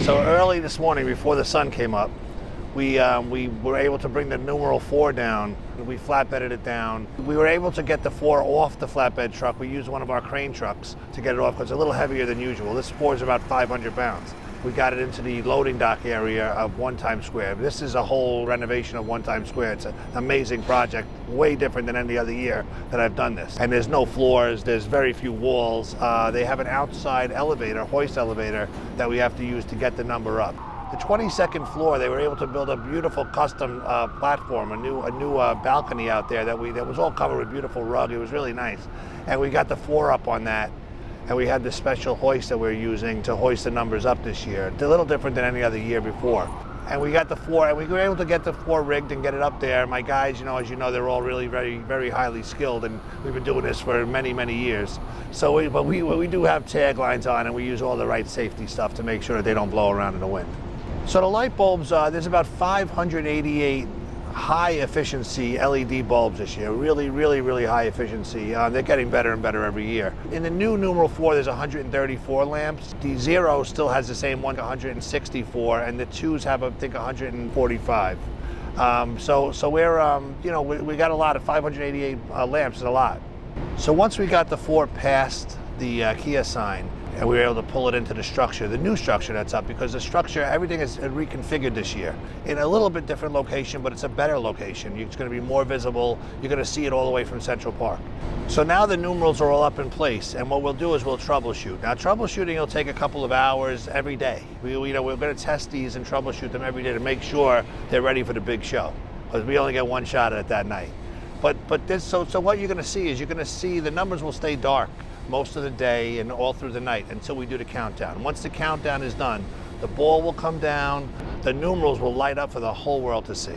So early this morning, before the sun came up, we were able to bring the Numeral 4 down. We flatbedded it down. We were able to get the 4 off the flatbed truck. We used one of our crane trucks to get it off because it's a little heavier than usual. This 4 is about 500 pounds. We got it into the loading dock area of One Times Square. This is a whole renovation of One Times Square. It's an amazing project, way different than any other year that I've done this. And there's no floors, there's very few walls. They have an outside elevator, hoist elevator, that we have to use to get the number up. The 22nd floor, they were able to build a beautiful custom platform, a new balcony out there that was all covered with beautiful rug. It was really nice. And we got the 4 up on that. And we had this special hoist that we're using to hoist the numbers up this year. It's a little different than any other year before. And we got the 4, and we were able to get the 4 rigged and get it up there. My guys, as you know, they're all really very, very highly skilled, and we've been doing this for many, many years. So, we do have taglines on, and we use all the right safety stuff to make sure that they don't blow around in the wind. So the light bulbs, there's about 588 high efficiency LED bulbs this year. Really, really, really high efficiency. They're getting better and better every year. In the new Numeral 4, there's 134 lamps. The 0 still has the same one, 164, and the 2s have, I think, 145. So we're, we got a lot of 588 lamps is a lot. So once we got the 4 past the Kia sign, and we were able to pull it into the structure, the new structure that's up, because the structure, everything is reconfigured this year in a little bit different location, but it's a better location. It's going to be more visible. You're going to see it all the way from Central Park. So now the numerals are all up in place, and what we'll do is we'll troubleshoot. Now troubleshooting will take a couple of hours every day. We're going to test these and troubleshoot them every day to make sure they're ready for the big show, because we only get one shot at it that night. So what you're going to see is the numbers will stay dark most of the day and all through the night until we do the countdown. Once the countdown is done, the ball will come down, the numerals will light up for the whole world to see.